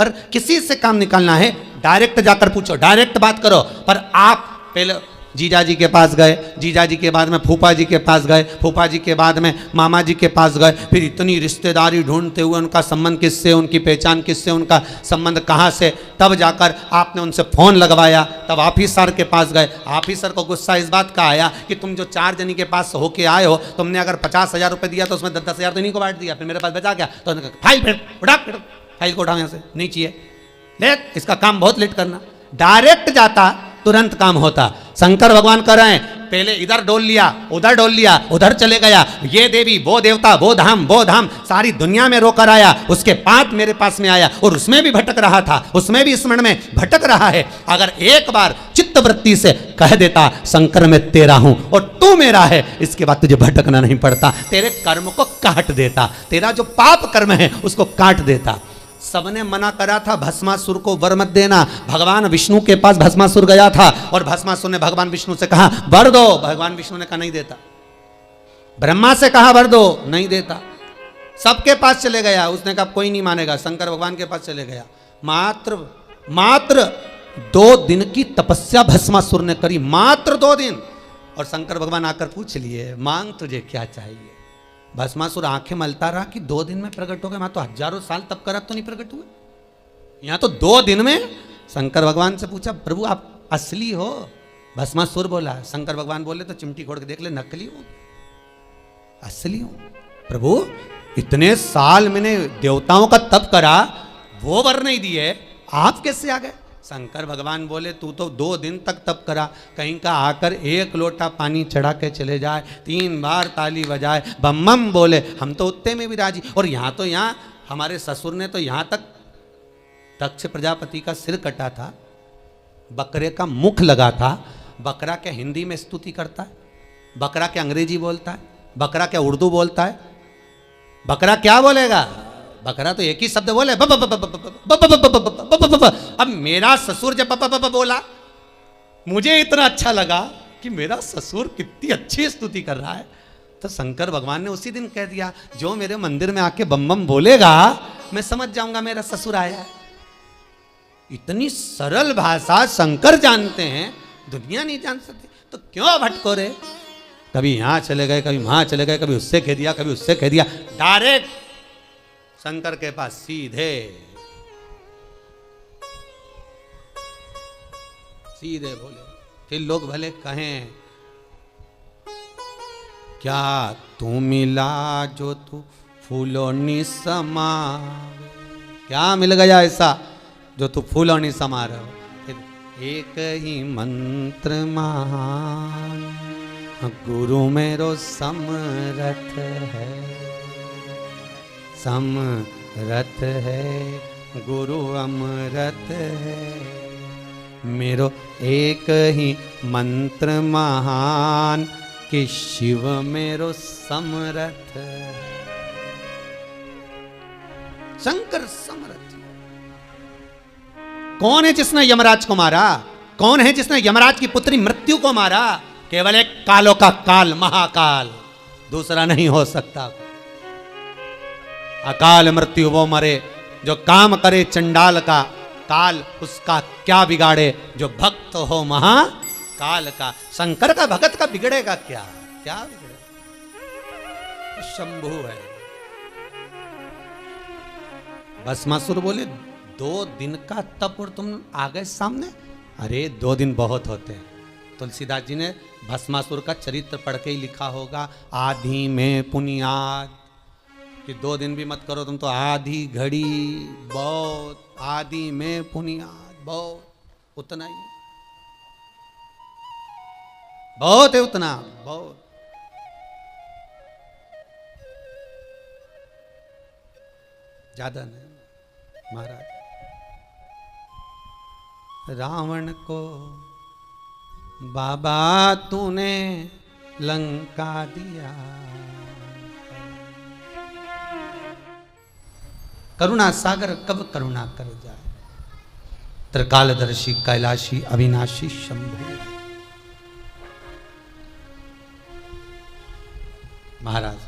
पर किसी से काम निकालना है डायरेक्ट जाकर पूछो, डायरेक्ट बात करो। पर आप पहले जीजा जी के पास गए, जीजा जी के बाद में फूफा जी के पास गए, फूफा जी के बाद में मामा जी के पास गए, फिर इतनी रिश्तेदारी ढूंढते हुए उनका संबंध किससे, उनकी पहचान किससे, उनका संबंध कहाँ से, तब जाकर आपने उनसे फ़ोन लगवाया, तब ऑफिसर के पास गए। ऑफिसर को गुस्सा इस बात का आया कि तुम जो 4 जनी के पास होके आए हो, तुमने अगर 50,000 रुपये दिया तो उसमें 10,000 तो इन्हीं को बांट दिया, फिर मेरे पास बचा क्या? तो उन्होंने कहा फाइल उठा, फाइल को उठाओ यहाँ से, नहीं चाहिए, लेट इसका काम बहुत लेट करना। डायरेक्ट जाता तुरंत काम होता। शंकर भगवान कर रहे हैं, पहले इधर डोल लिया, उधर डोल लिया, उधर चले गया, ये देवी वो देवता वो धाम सारी दुनिया में रोकर आया, उसके बाद मेरे पास में आया और उसमें भी भटक रहा था, उसमें भी स्मरण में भटक रहा है। अगर एक बार चित्तवृत्ति से कह देता शंकर मैं तेरा हूं और तू मेरा है, इसके बाद तुझे भटकना नहीं पड़ता, तेरे कर्म को काट देता, तेरा जो पाप कर्म है उसको काट देता। सबने मना करा था भस्मासुर को वर मत देना। भगवान विष्णु के पास भस्मासुर गया था और भस्मासुर ने भगवान विष्णु से कहा वर दो, भगवान विष्णु ने कहा नहीं देता। ब्रह्मा से कहा वर दो, नहीं देता। सबके पास चले गया, उसने कहा कोई नहीं मानेगा, शंकर भगवान के पास चले गया। मात्र 2 दिन की तपस्या भस्मासुर ने करी, मात्र 2 दिन। और शंकर भगवान आकर पूछ लिए मांग तुझे क्या चाहिए। भस्मासुर आंखें मलता रहा कि 2 दिन में प्रकट हो गए, मैं तो हजारों साल तप करा तो नहीं प्रकट हुए, यहाँ तो 2 दिन में। शंकर भगवान से पूछा प्रभु आप असली हो? भस्मासुर बोला। शंकर भगवान बोले तो चिमटी खोड़ के देख ले, नकली हो असली हो? प्रभु इतने साल मैंने देवताओं का तप करा, वो वर नहीं दिए, आप कैसे आ गए? शंकर भगवान बोले तू तो 2 दिन तक तप करा, कहीं का आकर 1 लोटा पानी चढ़ा के चले जाए, 3 बार ताली बजाए, बम बम बोले, हम तो उत्ते में भी राजी। और यहाँ तो यहाँ हमारे ससुर ने तो यहाँ तक दक्ष प्रजापति का सिर कटा था, बकरे का मुख लगा था। बकरा क्या हिंदी में स्तुति करता है? बकरा क्या अंग्रेजी बोलता है? बकरा क्या उर्दू बोलता है? बकरा क्या बोलेगा? बकरा तो एक ही शब्द बोले ब ब ब ब ब ब ब ब ब ब ब। अब मेरा ससुर जब ब ब ब बोला, मुझे इतना अच्छा लगा कि मेरा ससुर कितनी अच्छी स्तुति कर रहा है, तो शंकर भगवान ने उसी दिन कह दिया जो मेरे मंदिर में आके बम बम बोलेगा मैं समझ जाऊंगा मेरा ससुर आया है। इतनी सरल भाषा शंकर जानते हैं, दुनिया नहीं जान सकती, तो क्यों भटको रे? कभी यहां चले गए, कभी वहां चले गए, कभी उससे कह दिया, कभी उससे कह दिया। डायरेक्ट शंकर के पास सीधे बोले। फिर लोग भले कहें क्या तू मिला जो तू फूलों नि समा, क्या मिल गया ऐसा जो तू फूलों नि समा रहे हो? फिर एक ही मंत्र महान गुरु मेरो समरथ है, समरथ है गुरु अमरत है, मेरो एक ही मंत्र महान कि शिव मेरो समरथ। शंकर समरथ। कौन है जिसने यमराज को मारा? कौन है जिसने यमराज की पुत्री मृत्यु को मारा? केवल एक कालों का काल, महाकाल, दूसरा नहीं हो सकता। अकाल मृत्यु वो मरे जो काम करे चंडाल का, काल उसका क्या बिगाड़े जो भक्त हो महाकाल का। शंकर का भगत का बिगड़ेगा क्या? क्या बिगड़ेगा? शंभु है। भस्मासुर बोले 2 दिन का तप और तुम आ गए सामने? अरे 2 दिन बहुत होते हैं। तुलसीदास जी ने भस्मासुर का चरित्र पढ़ के ही लिखा होगा, आधी में पुनियाद, कि 2 दिन भी मत करो तुम तो आधी घड़ी बहुत, आधी में पुनियाद बहुत, उतना ही बहुत है, उतना बहुत। ज्यादा नहीं महाराज। रावण को बाबा तूने लंका दिया, करुणा सागर कब करुणा कर जाए, त्रिकालदर्शी कैलाशी अविनाशी शंभु। महाराज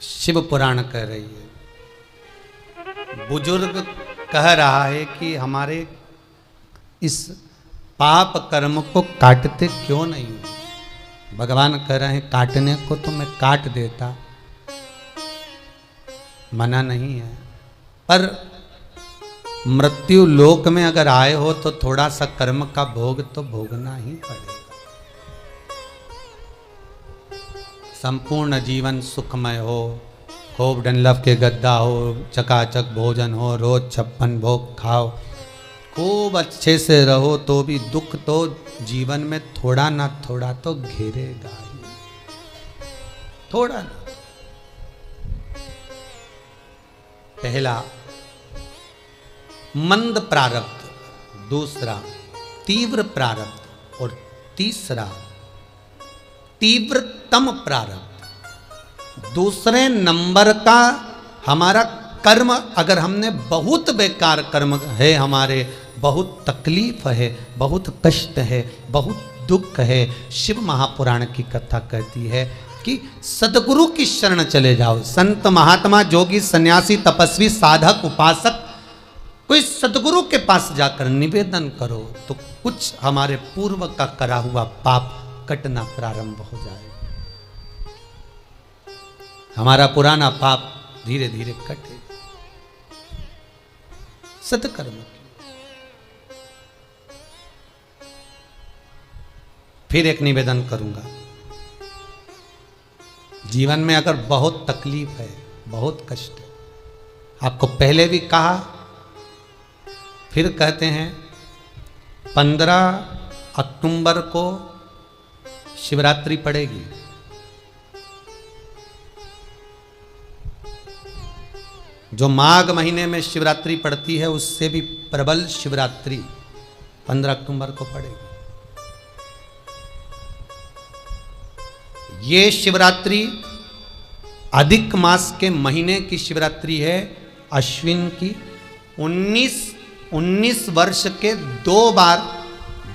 शिव पुराण कह रही है, बुजुर्ग कह रहा है कि हमारे इस पाप कर्म को काटते क्यों नहीं हो। भगवान कह रहे हैं काटने को तो मैं काट देता, मना नहीं है, पर मृत्यु लोक में अगर आए हो तो थोड़ा सा कर्म का भोग तो भोगना ही पड़ेगा। संपूर्ण जीवन सुखमय हो, खूब डनलफ के गद्दा हो, चकाचक भोजन हो, रोज 56 भोग खाओ, खूब अच्छे से रहो, तो भी दुख तो जीवन में थोड़ा ना थोड़ा तो घेरेगा ही, थोड़ा ना। पहला मंद प्रारब्ध, दूसरा तीव्र प्रारब्ध और तीसरा तीव्रतम प्रारब्ध। दूसरे नंबर का हमारा कर्म, अगर हमने बहुत बेकार कर्म है, हमारे बहुत तकलीफ है, बहुत कष्ट है, बहुत दुख है, शिव महापुराण की कथा कहती है कि सदगुरु की शरण चले जाओ। संत महात्मा जोगी सन्यासी तपस्वी साधक उपासक कोई सदगुरु के पास जाकर निवेदन करो तो कुछ हमारे पूर्व का करा हुआ पाप कटना प्रारंभ हो जाएगा, हमारा पुराना पाप धीरे धीरे कटे। सत्कर्म फिर एक निवेदन करूंगा, जीवन में अगर बहुत तकलीफ है, बहुत कष्ट है, आपको पहले भी कहा फिर कहते हैं 15 अक्टूबर को शिवरात्रि पड़ेगी। जो माघ महीने में शिवरात्रि पड़ती है उससे भी प्रबल शिवरात्रि 15 अक्टूबर को पड़ेगी। ये शिवरात्रि अधिक मास के महीने की शिवरात्रि है, अश्विन की। 19 वर्ष के 2 बार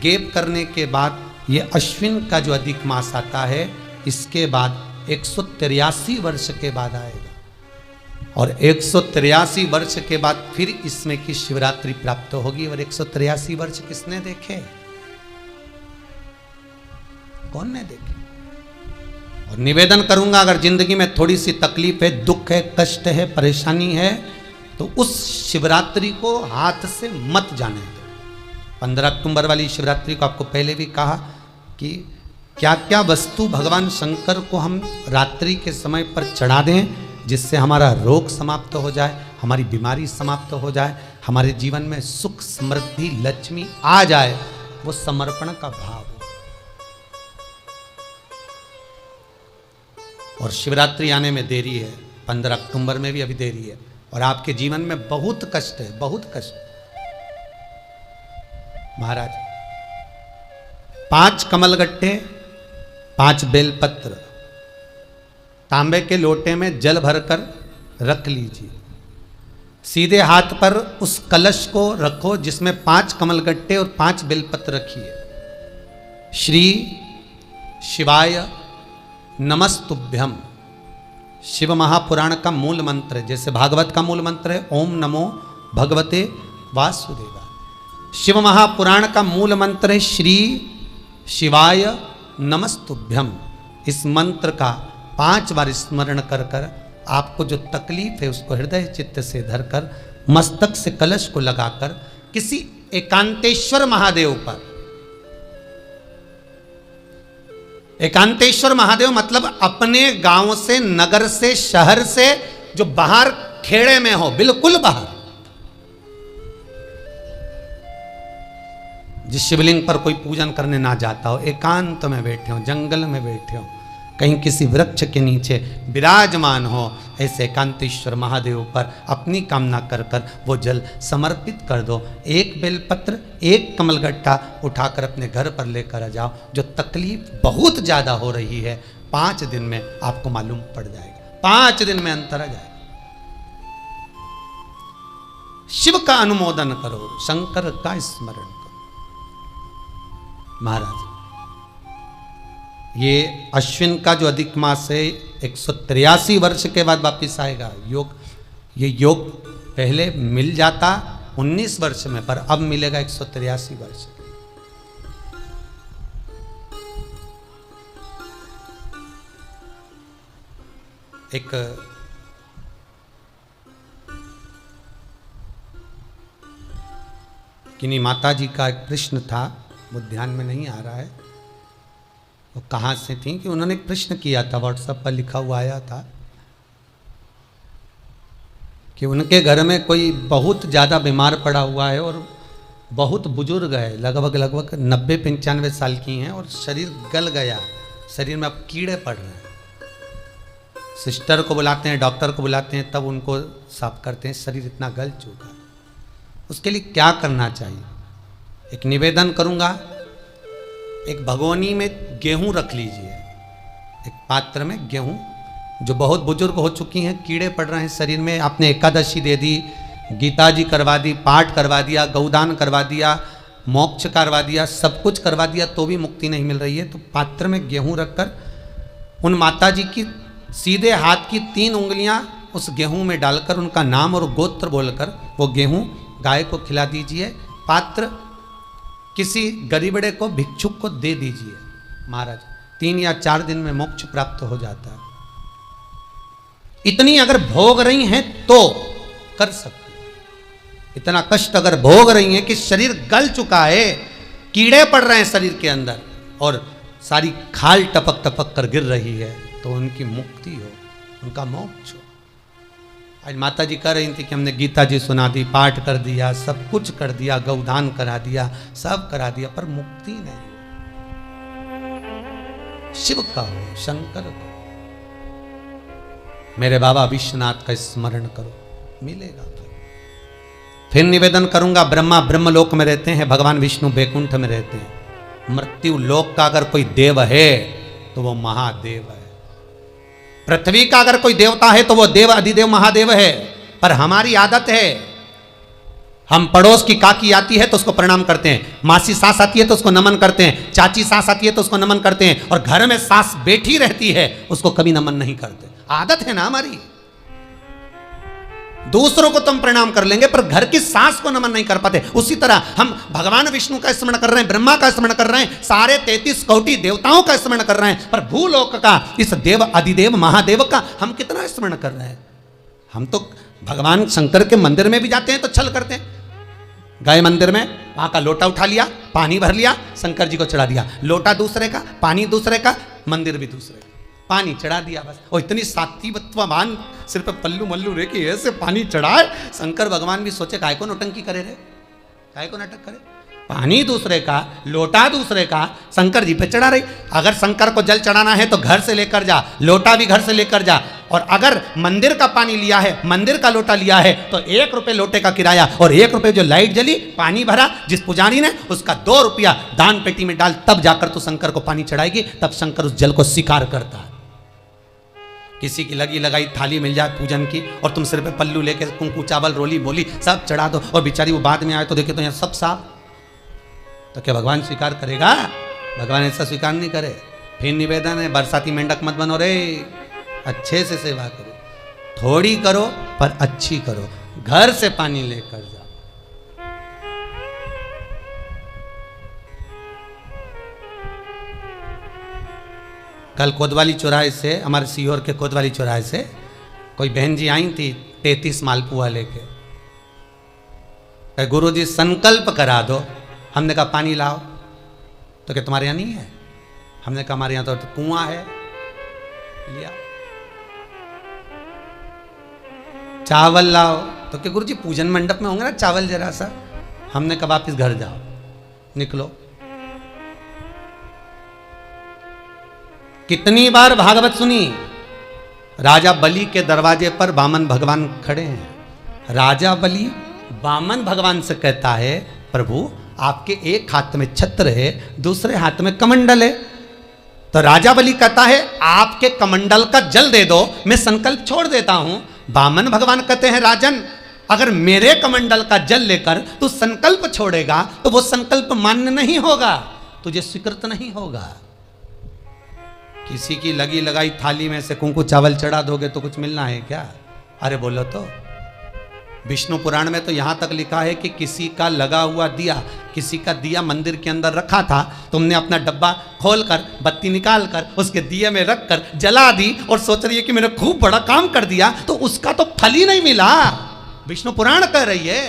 गैप करने के बाद ये अश्विन का जो अधिक मास आता है, इसके बाद 183 वर्ष के बाद आएगा, और 183 वर्ष के बाद फिर इसमें की शिवरात्रि प्राप्त होगी। और 183 वर्ष किसने देखे? कौन ने देखे? और निवेदन करूंगा, अगर जिंदगी में थोड़ी सी तकलीफ है, दुख है, कष्ट है, परेशानी है, तो उस शिवरात्रि को हाथ से मत जाने दो। 15 अक्टूबर वाली शिवरात्रि को आपको पहले भी कहा कि क्या क्या वस्तु भगवान शंकर को हम रात्रि के समय पर चढ़ा दें, जिससे हमारा रोग समाप्त हो जाए, हमारी बीमारी समाप्त हो जाए, हमारे जीवन में सुख समृद्धि लक्ष्मी आ जाए। वो समर्पण का भाव हो। और शिवरात्रि आने में देरी है, 15 अक्टूबर में भी अभी देरी है, और आपके जीवन में बहुत कष्ट है, बहुत कष्ट। महाराज 5 कमलगट्टे, 5 बेलपत्र तांबे के लोटे में जल भरकर रख लीजिए। सीधे हाथ पर उस कलश को रखो जिसमें 5 कमलगट्टे और 5 बेलपत्र रखिए। श्री शिवाय नमस्तुभ्यम शिव महापुराण का मूल मंत्र है, जैसे भागवत का मूल मंत्र है ओम नमो भगवते वासुदेवाय। शिव महापुराण का मूल मंत्र है श्री शिवाय नमस्तुभ्यम। इस मंत्र का 5 बार स्मरण कर कर आपको जो तकलीफ है उसको हृदय चित्त से धरकर मस्तक से कलश को लगाकर किसी एकांतेश्वर महादेव पर, एकांतेश्वर महादेव मतलब अपने गांव से, नगर से, शहर से जो बाहर खेड़े में हो, बिल्कुल बाहर, जिस शिवलिंग पर कोई पूजन करने ना जाता हो, एकांत में बैठे हो, जंगल में बैठे हो, कहीं किसी वृक्ष के नीचे विराजमान हो, ऐसे एकांतेश्वर महादेव पर अपनी कामना कर कर वो जल समर्पित कर दो। 1 बेलपत्र, 1 कमलगट्टा उठाकर अपने घर पर लेकर आ जाओ। जो तकलीफ बहुत ज़्यादा हो रही है 5 दिन में आपको मालूम पड़ जाएगा, 5 दिन में अंतर आ जाएगा। शिव का अनुमोदन करो, शंकर का स्मरण करो। महाराज ये अश्विन का जो अधिक मास है 183 वर्ष के बाद वापिस आएगा। ये योग पहले मिल जाता 19 वर्ष में, पर अब मिलेगा 183 वर्ष। एक किन्हीं माता जी का एक प्रश्न था, वो ध्यान में नहीं आ रहा है वो कहाँ से थी, कि उन्होंने एक प्रश्न किया था, व्हाट्सएप पर लिखा हुआ आया था कि उनके घर में कोई बहुत ज़्यादा बीमार पड़ा हुआ है और बहुत बुजुर्ग है, लगभग 90-95 साल की हैं और शरीर गल गया, शरीर में अब कीड़े पड़ रहे हैं। सिस्टर को बुलाते हैं, डॉक्टर को बुलाते हैं, तब उनको साफ करते हैं, शरीर इतना गल चुका है। उसके लिए क्या करना चाहिए? एक निवेदन करूंगा, एक भगोनी में गेहूं रख लीजिए, एक पात्र में गेहूं, जो बहुत बुजुर्ग हो चुकी हैं, कीड़े पड़ रहे हैं शरीर में, आपने एकादशी दे दी, गीता जी करवा दी, पाठ करवा दिया, गौदान करवा दिया, मोक्ष करवा दिया, सब कुछ करवा दिया, तो भी मुक्ति नहीं मिल रही है, तो पात्र में गेहूं रखकर उन माता जी की सीधे हाथ की 3 उंगलियां उस गेहूं में डालकर उनका नाम और गोत्र बोलकर वो गेहूं गाय को खिला दीजिए। पात्र किसी गरीबड़े को, भिक्षुक को दे दीजिए। महाराज 3 या 4 दिन में मोक्ष प्राप्त हो जाता है। इतनी अगर भोग रही हैं तो कर सकते हैं। इतना कष्ट अगर भोग रही हैं कि शरीर गल चुका है, कीड़े पड़ रहे हैं शरीर के अंदर और सारी खाल टपक टपक कर गिर रही है, तो उनकी मुक्ति हो, उनका मोक्ष हो। आज माता जी कह रही थी कि हमने गीता जी सुना दी, पाठ कर दिया, सब कुछ कर दिया, गौदान करा दिया, सब करा दिया, पर मुक्ति नहीं। शिव का हो, शंकर को, मेरे बाबा विश्वनाथ का स्मरण करो, मिलेगा। फिर निवेदन करूंगा, ब्रह्मा ब्रह्मलोक में रहते हैं, भगवान विष्णु बैकुंठ में रहते हैं। मृत्यु लोक का अगर कोई देव है तो वो महादेव है। पृथ्वी का अगर कोई देवता है तो वो देव अधिदेव महादेव है। पर हमारी आदत है, हम पड़ोस की काकी आती है तो उसको प्रणाम करते हैं, मासी सास आती है तो उसको नमन करते हैं, चाची सास आती है तो उसको नमन करते हैं, और घर में सास बैठी रहती है उसको कभी नमन नहीं करते। आदत है ना हमारी। दूसरों को तुम प्रणाम कर लेंगे पर घर की सास को नमन नहीं कर पाते। उसी तरह हम भगवान विष्णु का स्मरण कर रहे हैं, ब्रह्मा का स्मरण कर रहे हैं, सारे 33 कोटि देवताओं का स्मरण कर रहे हैं, पर भूलोक का इस देव अधिदेव महादेव का हम कितना स्मरण कर रहे हैं? हम तो भगवान शंकर के मंदिर में भी जाते हैं तो छल करते हैं। गए मंदिर में, वहां का लोटा उठा लिया, पानी भर लिया, शंकर जी को चढ़ा दिया। लोटा दूसरे का, पानी दूसरे का, मंदिर भी दूसरे का, पानी चढ़ा दिया बस। और इतनी सात्वित्ववान सिर पे पल्लू मल्लू रे कि ऐसे पानी चढ़ाए। शंकर भगवान भी सोचे काय को नौटंकी करे रे, काय को नाटक करे। पानी दूसरे का, लोटा दूसरे का, शंकर जी पे चढ़ा रही। अगर शंकर को जल चढ़ाना है तो घर से लेकर जा, लोटा भी घर से लेकर जा। और अगर मंदिर का पानी लिया है, मंदिर का लोटा लिया है तो 1 रुपये लोटे का किराया, और 1 रुपये जो लाइट जली, पानी भरा जिस पुजारी ने, उसका 2 रुपया दान पेटी में डाल, तब जाकर तू शंकर को पानी चढ़ाएगी। तब शंकर उस जल को स्वीकार करता है। किसी की लगी लगाई थाली मिल जाए पूजन की और तुम सिर पे पल्लू लेके कुंकू चावल रोली मोली सब चढ़ा दो, और बेचारी वो बाद में आए तो देखे तो यहाँ सब साफ, तो क्या भगवान स्वीकार करेगा? भगवान ऐसा स्वीकार नहीं करे। फिर निवेदन है, बरसाती मेंढक मत बनो रे, अच्छे से सेवा करो, थोड़ी करो पर अच्छी करो। घर से पानी लेकर जाओ। कल कोतवाली चौराहे से, हमारे सीहोर के कोतवाली चौराहे से कोई बहन जी आई थी 33 मालपुआ लेके। गुरुजी संकल्प करा दो। हमने कहा पानी लाओ, तो क्या तुम्हारे यहाँ नहीं है? हमने कहा हमारे यहाँ तो कुआं है, लिया। चावल लाओ, तो क्या गुरुजी पूजन मंडप में होंगे ना चावल जरा सा। हमने कहा वापिस घर जाओ, निकलो। कितनी बार भागवत सुनी? राजा बलि के दरवाजे पर वामन भगवान खड़े हैं। राजा बलि वामन भगवान से कहता है, प्रभु आपके एक हाथ में छत्र है, दूसरे हाथ में कमंडल है। तो राजा बलि कहता है आपके कमंडल का जल दे दो, मैं संकल्प छोड़ देता हूं। वामन भगवान कहते हैं, राजन अगर मेरे कमंडल का जल लेकर तू संकल्प छोड़ेगा तो वो संकल्प मान्य नहीं होगा, तुझे स्वीकृत नहीं होगा। किसी की लगी लगाई थाली में से कुंकू चावल चढ़ा दोगे तो कुछ मिलना है क्या? अरे बोलो तो। विष्णु पुराण में तो यहाँ तक लिखा है कि किसी का लगा हुआ दिया, किसी का दिया मंदिर के अंदर रखा था, तुमने अपना डब्बा खोलकर बत्ती निकाल कर उसके दिए में रख कर जला दी और सोच रही है कि मैंने खूब बड़ा काम कर दिया, तो उसका तो फल ही नहीं मिला। विष्णु पुराण कह रही है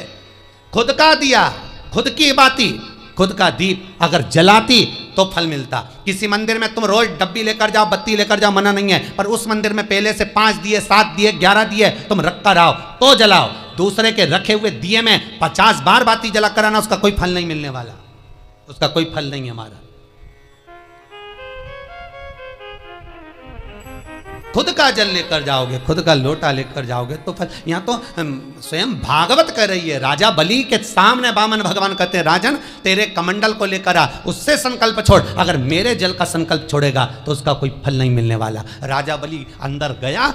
खुद का दिया, खुद की बाती, खुद का दीप अगर जलाती तो फल मिलता। किसी मंदिर में तुम रोज डब्बी लेकर जाओ, बत्ती लेकर जाओ, मना नहीं है, पर उस मंदिर में पहले से 5 दिए, 7 दिए, 11 दिए तुम रख कर आओ तो जलाओ। दूसरे के रखे हुए दिए में 50 बार बाती जला कर आना, उसका कोई फल नहीं मिलने वाला, उसका कोई फल नहीं है हमारा। खुद का जल लेकर जाओगे, खुद का लोटा लेकर जाओगे तो फल। यहाँ तो स्वयं भागवत कह रही है, राजा बलि के सामने वामन भगवान कहते हैं राजन तेरे कमंडल को लेकर आ, उससे संकल्प छोड़, अगर मेरे जल का संकल्प छोड़ेगा तो उसका कोई फल नहीं मिलने वाला। राजा बलि अंदर गया,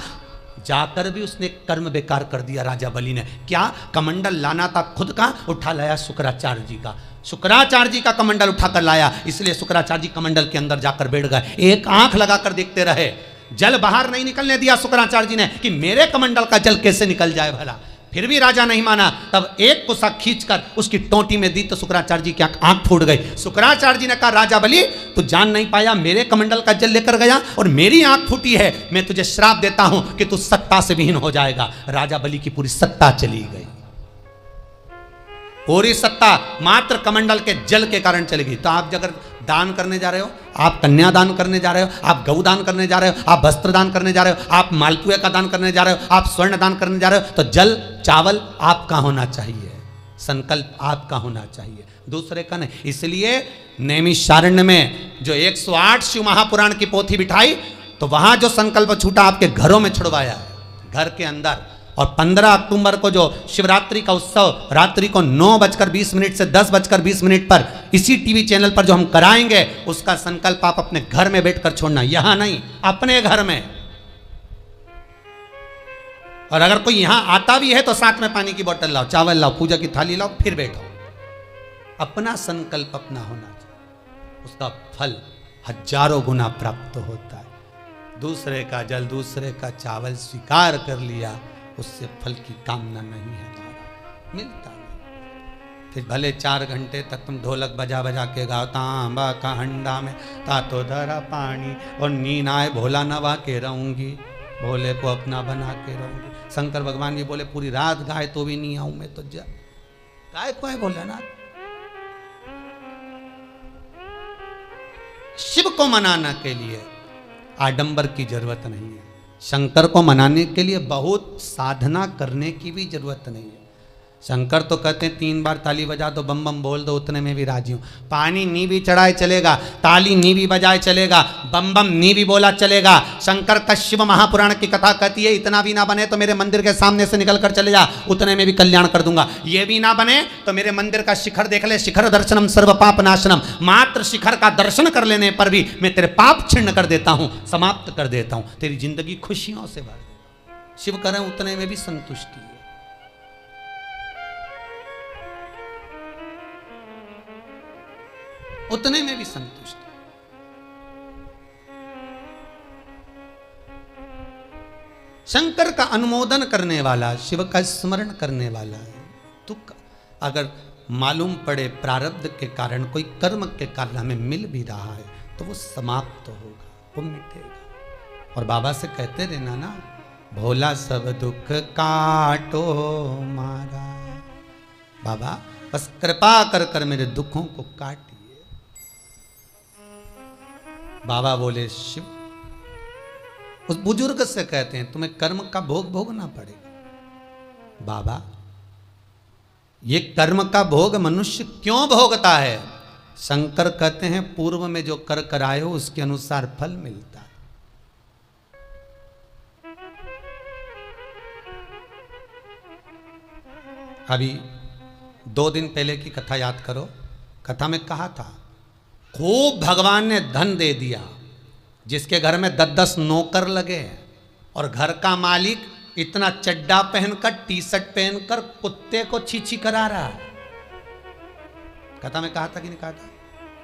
जाकर भी उसने कर्म बेकार कर दिया। राजा बलि ने क्या, कमंडल लाना था खुद का, उठा लाया शुक्राचार्य जी का, शुक्राचार्य जी का कमंडल उठाकर लाया, इसलिए शुक्राचार्य जी कमंडल के अंदर जाकर बैठ गए, एक आंख लगाकर देखते रहे, जल बाहर नहीं निकलने दिया शुक्राचार्य जी ने कि मेरे कमंडल का जल कैसे निकल जाए भला। फिर भी राजा नहीं माना, तब एक कुसा खींचकर उसकी टोंटी में दी तो शुक्राचार्य जी की आंख फूट गई। शुक्राचार्य जी ने कहा राजा बलि तू जान नहीं पाया, मेरे कमंडल का जल लेकर गया और मेरी आंख फूटी है, मैं तुझे श्राप देता हूं कि तू सत्ता से विहीन हो जाएगा। राजा बलि की पूरी सत्ता चली गई, पूरी सत्ता मात्र कमंडल के जल के कारण चली गई। तो आप अगर दान करने जा रहे हो, आप कन्यादान करने जा रहे हो, आप गौ दान करने जा रहे हो, आप वस्त्र दान करने जा रहे हो, आप मालपुए का दान करने जा रहे हो, आप स्वर्ण दान करने जा रहे हो, तो जल चावल आपका होना चाहिए, संकल्प आपका होना चाहिए, दूसरे का नहीं। इसलिए नैमिषारण्य में जो 108 शिव महापुराण की पोथी बिठाई, तो वहां जो संकल्प छूटा आपके घरों में छुड़वाया है, घर के अंदर। और 15 अक्टूबर को जो शिवरात्रि का उत्सव रात्रि को 9:20 से 10:20 पर इसी टीवी चैनल पर जो हम कराएंगे, उसका संकल्प आप अपने घर में बैठकर छोड़ना, यहां नहीं, अपने घर में। और अगर कोई यहां आता भी है तो साथ में पानी की बोतल लाओ, चावल लाओ, पूजा की थाली लाओ, फिर बैठो। अपना संकल्प अपना होना चाहिए, उसका फल हजारों गुना प्राप्त होता है। दूसरे का जल, दूसरे का चावल स्वीकार कर लिया, उससे फल की कामना नहीं है, हमारा मिलता नहीं। फिर भले 4 घंटे तक तुम ढोलक बजा बजा के गाओ, तांबा का हंडा में तातो धरा पानी, और नींद आए भोला नवा के रहूंगी, भोले को अपना बना के रहूंगी। शंकर भगवान भी बोले पूरी रात गाए तो भी नहीं आऊं मैं, तो जा गाय को है भोलेनाथ। शिव को मनाने के लिए आडंबर की जरूरत नहीं है, शंकर को मनाने के लिए बहुत साधना करने की भी जरूरत नहीं है। शंकर तो कहते हैं 3 बार ताली बजा दो, बम बम बोल दो, उतने में भी राजी हूँ। पानी नी भी चढ़ाए चलेगा, ताली नी भी बजाए चलेगा, बम बम नी भी बोला चलेगा। शंकर का शिव महापुराण की कथा कहती है इतना भी ना बने तो मेरे मंदिर के सामने से निकल कर चले जा, उतने में भी कल्याण कर दूंगा। ये भी ना बने तो मेरे मंदिर का शिखर देख ले, शिखर दर्शनम सर्व पाप नाशनम, मात्र शिखर का दर्शन कर लेने पर भी मैं तेरे पाप छिन्न कर देता हूँ, समाप्त कर देता हूँ, तेरी जिंदगी खुशियों से भर देता। शिव करें उतने में भी संतुष्टि है। उतने में भी संतुष्ट। शंकर का अनुमोदन करने वाला, शिव का स्मरण करने वाला है। तो अगर मालूम पड़े प्रारब्ध के कारण, कोई कर्म के कारण हमें मिल भी रहा है, तो वो समाप्त होगा, वो मिटेगा। और बाबा से कहते रहना ना, भोला सब दुख काटो मारा, बाबा बस कृपा कर कर मेरे दुखों को काट। बाबा बोले शिव उस बुजुर्ग से कहते हैं तुम्हें कर्म का भोग भोगना पड़ेगा। बाबा ये कर्म का भोग मनुष्य क्यों भोगता है? शंकर कहते हैं पूर्व में जो कर कराए हो उसके अनुसार फल मिलता है। अभी 2 दिन पहले की कथा याद करो, कथा में कहा था खूब भगवान ने धन दे दिया, जिसके घर में 10-10 नौकर लगे और घर का मालिक इतना चड्डा पहनकर, टी-शर्ट पहनकर कुत्ते को छीछी करा रहा है। कथा में कहा था कि नहीं कहा था?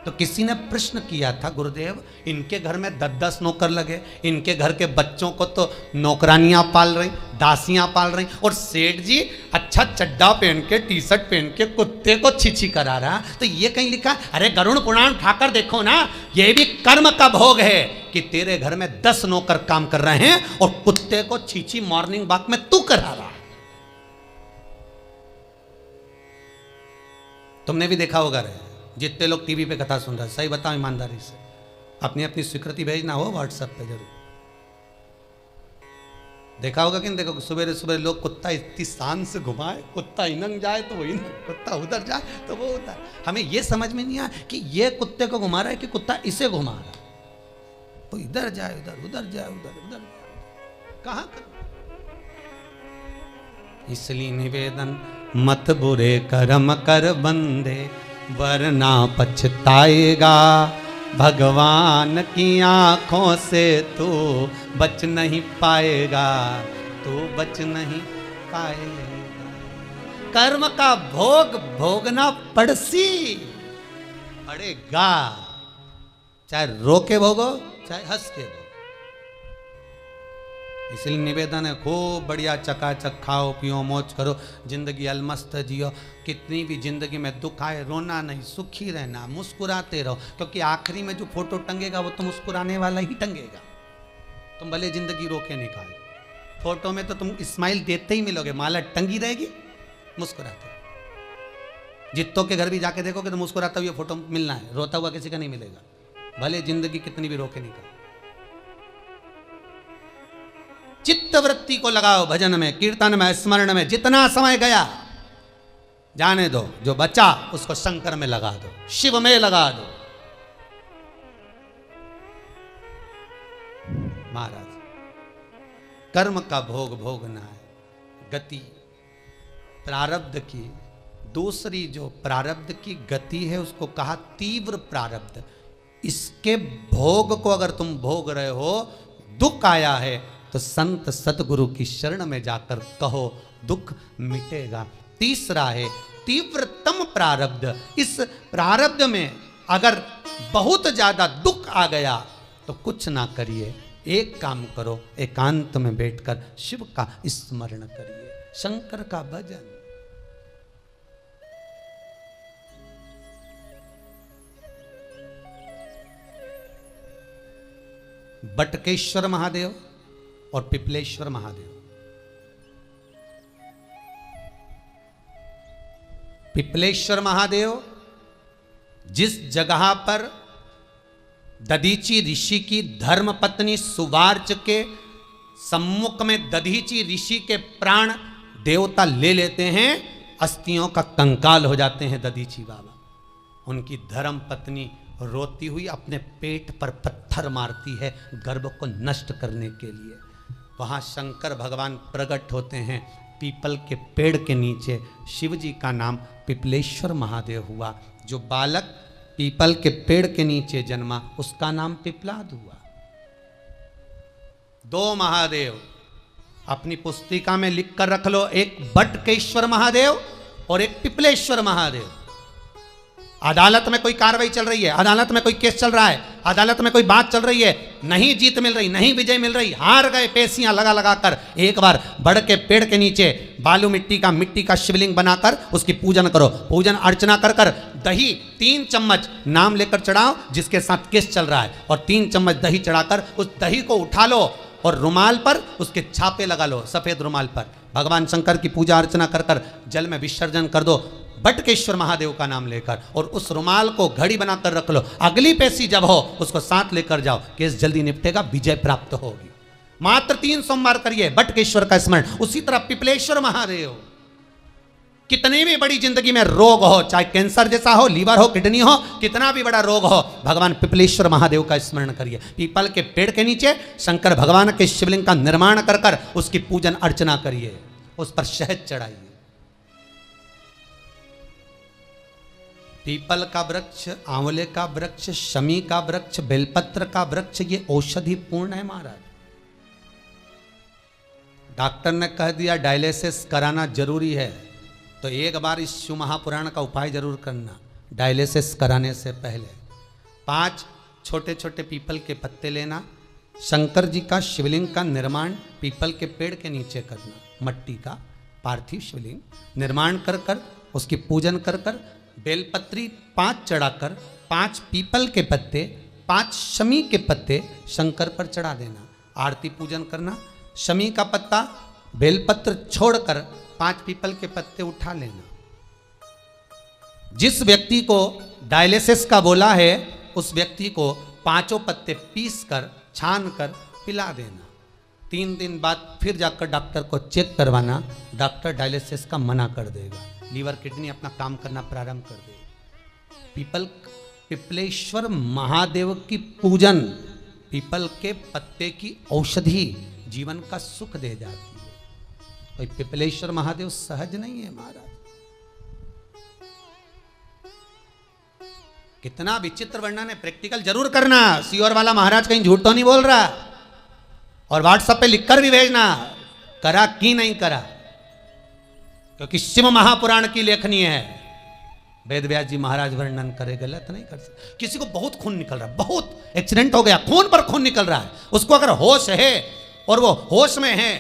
तो किसी ने प्रश्न किया था, गुरुदेव इनके घर में 10-10 नौकर लगे, इनके घर के बच्चों को तो नौकरानियां पाल रही, दासियां पाल रही, और सेठ जी अच्छा चड्डा पहन के टी शर्ट पहन के कुत्ते को छिछी करा रहा। तो ये कहीं लिखा, अरे गरुड़ पुराण उठाकर देखो ना, ये भी कर्म का भोग है कि तेरे घर में 10 नौकर काम कर रहे हैं और कुत्ते को छिछी मॉर्निंग वॉक में तू करा रहा। तुमने भी देखा होगा रे, जितने लोग टीवी पे कथा सुन रहे हैं, सही बताओ ईमानदारी से, अपनी अपनी स्वीकृति भेजना हो व्हाट्सएप पे जरूर। देखा होगा कि नहीं देखो, सुबह सुबह लोग कुत्ता इतनी शान से घुमाए, कुत्ता इनंग जाए तो वो इनंग, कुत्ता उधर जाए तो वो उधर। हमें ये समझ में नहीं आया कि ये कुत्ते को घुमा रहा है कि कुत्ता इसे घुमा रहा है। तो इधर जाए उधर, उधर जाए उधर, उधर कहाँ कर। इसलिए निवेदन, मत बुरे कर्म कर बंदे, वरना पछताएगा। भगवान की आंखों से तू बच नहीं पाएगा, तू बच नहीं पाएगा। कर्म का भोग भोगना पड़सी पड़ेगा, चाहे रो के भोगो चाहे हंस के भोगो। इसलिए निवेदन है, खूब बढ़िया चकाचक खाओ पियो मौज करो, जिंदगी अलमस्त जियो। कितनी भी जिंदगी में दुख आए रोना नहीं, सुखी रहना, मुस्कुराते रहो, क्योंकि आखिरी में जो फोटो टंगेगा वो तो मुस्कुराने वाला ही टंगेगा। तुम भले जिंदगी रोके निकाल, फोटो में तो तुम स्माइल देते ही मिलोगे, माला टंगी रहेगी मुस्कुराते। जित्तों के घर भी जाके देखोगे तो मुस्कुराता हुआ फोटो मिलना है, रोता हुआ किसी का नहीं मिलेगा, भले जिंदगी कितनी भी रोके निकाल। चित्त वृत्ति को लगाओ भजन में, कीर्तन में, स्मरण में। जितना समय गया जाने दो, जो बचा उसको शंकर में लगा दो, शिव में लगा दो। महाराज, कर्म का भोग भोगना है, गति प्रारब्ध की। दूसरी जो प्रारब्ध की गति है उसको कहा तीव्र प्रारब्ध। इसके भोग को अगर तुम भोग रहे हो, दुख आया है तो संत सतगुरु की शरण में जाकर कहो, दुख मिटेगा। तीसरा है तीव्रतम प्रारब्ध। इस प्रारब्ध में अगर बहुत ज्यादा दुख आ गया तो कुछ ना करिए, एक काम करो, एकांत में बैठकर शिव का स्मरण करिए, शंकर का भजन। बटकेश्वर महादेव और पिपलेश्वर महादेव। पिपलेश्वर महादेव जिस जगह पर दधीची ऋषि की धर्म पत्नी सुवार्च के सम्मुख में दधीची ऋषि के प्राण देवता ले लेते हैं, अस्थियों का कंकाल हो जाते हैं दधीची बाबा। उनकी धर्म पत्नी रोती हुई अपने पेट पर पत्थर मारती है गर्भ को नष्ट करने के लिए। वहाँ शंकर भगवान प्रकट होते हैं पीपल के पेड़ के नीचे। शिव जी का नाम पिपलेश्वर महादेव हुआ। जो बालक पीपल के पेड़ के नीचे जन्मा उसका नाम पिपलाद हुआ। 2 महादेव अपनी पुस्तिका में लिख कर रख लो, एक बटकेश्वर महादेव और एक पिपलेश्वर महादेव। अदालत में कोई कार्रवाई चल रही है, अदालत में कोई केस चल रहा है, अदालत में कोई बात चल रही है, नहीं जीत मिल रही, नहीं विजय मिल रही, हार गए पेशियां लगा लगा कर, एक बार बड़ के पेड़ के नीचे बालू मिट्टी का शिवलिंग बनाकर उसकी पूजन करो। पूजन अर्चना कर कर दही 3 चम्मच नाम लेकर चढ़ाओ जिसके साथ केस चल रहा है, और 3 चम्मच दही चढ़ाकर उस दही को उठा लो और रुमाल पर उसके छापे लगा लो, सफेद रुमाल पर भगवान शंकर की पूजा अर्चना कर कर जल में विसर्जन कर दो बटकेश्वर महादेव का नाम लेकर, और उस रुमाल को घड़ी बनाकर रख लो। अगली पेशी जब हो उसको साथ लेकर जाओ, केस जल्दी निपटेगा, विजय प्राप्त होगी। मात्र 3 सोमवार करिए बटकेश्वर का स्मरण। उसी तरह पिपलेश्वर महादेव, कितनी भी बड़ी जिंदगी में रोग हो, चाहे कैंसर जैसा हो, लीवर हो, किडनी हो, कितना भी बड़ा रोग हो, भगवान पिपलेश्वर महादेव का स्मरण करिए। पीपल के पेड़ के नीचे शंकर भगवान के शिवलिंग का निर्माण कर कर उसकी पूजन अर्चना करिए, उस पर शहद चढ़ाइए। पीपल का वृक्ष, आंवले का वृक्ष, शमी का वृक्ष, बेलपत्र का वृक्ष, ये औषधि पूर्ण है महाराज। डॉक्टर ने कह दिया डायलिसिस कराना जरूरी है, तो एक बार इस शिव महापुराण का उपाय जरूर करना डायलिसिस कराने से पहले। 5 छोटे छोटे पीपल के पत्ते लेना, शंकर जी का शिवलिंग का निर्माण पीपल के पेड़ के नीचे करना, मट्टी का पार्थिव शिवलिंग निर्माण कर कर उसकी पूजन कर कर बेलपत्री 5 चढ़ाकर 5 पीपल के पत्ते 5 शमी के पत्ते शंकर पर चढ़ा देना, आरती पूजन करना। शमी का पत्ता बेलपत्र छोड़कर 5 पीपल के पत्ते उठा लेना। जिस व्यक्ति को डायलिसिस का बोला है उस व्यक्ति को 5 पत्ते पीस कर छान कर पिला देना। 3 दिन बाद फिर जाकर डॉक्टर को चेक करवाना, डॉक्टर डायलिसिस का मना कर देगा, लीवर किडनी अपना काम करना प्रारंभ कर देगा। पिपलेश्वर महादेव की पूजन, पीपल के पत्ते की औषधि जीवन का सुख दे जाती है। तो पिपलेश्वर महादेव सहज नहीं है महाराज। कितना विचित्र वर्णन है, प्रैक्टिकल जरूर करना। सीओर वाला महाराज कहीं झूठ तो नहीं बोल रहा, और व्हाट्सएप पे लिखकर भी भेजना करा कि नहीं करा, क्योंकि शिव महापुराण की लेखनी है। वेद व्यास जी महाराज वर्णन करे, गलत नहीं कर सकते। किसी को बहुत खून निकल रहा है, बहुत एक्सीडेंट हो गया, खून पर खून निकल रहा है, उसको अगर होश है और वो होश में है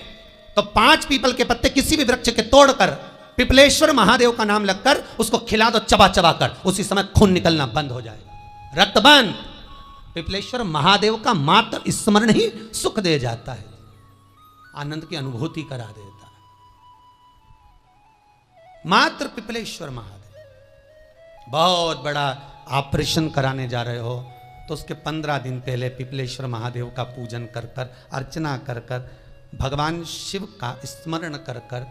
तो 5 पीपल के पत्ते किसी भी वृक्ष के तोड़कर पिपलेश्वर महादेव का नाम लगकर उसको खिला दो, चबा चबा कर, उसी समय खून निकलना बंद हो जाएगा, रक्त बंद। पिपलेश्वर महादेव का मात्र स्मरण ही सुख दे जाता है, आनंद की अनुभूति करा देता है। मात्र पिपलेश्वर महादेव। बहुत बड़ा ऑपरेशन कराने जा रहे हो तो उसके 15 दिन पहले पिपलेश्वर महादेव का पूजन कर कर, अर्चना कर कर, भगवान शिव का स्मरण कर कर,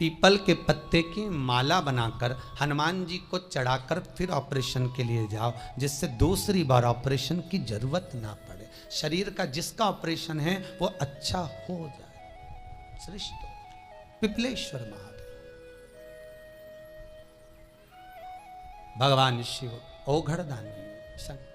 पीपल के पत्ते की माला बनाकर हनुमान जी को चढ़ाकर फिर ऑपरेशन के लिए जाओ, जिससे दूसरी बार ऑपरेशन की जरूरत ना पड़े। शरीर का जिसका ऑपरेशन है वो अच्छा हो जाए, श्रेष्ठ हो। पिपलेश्वर महादेव, भगवान शिव, ओघड़दानी शंकर।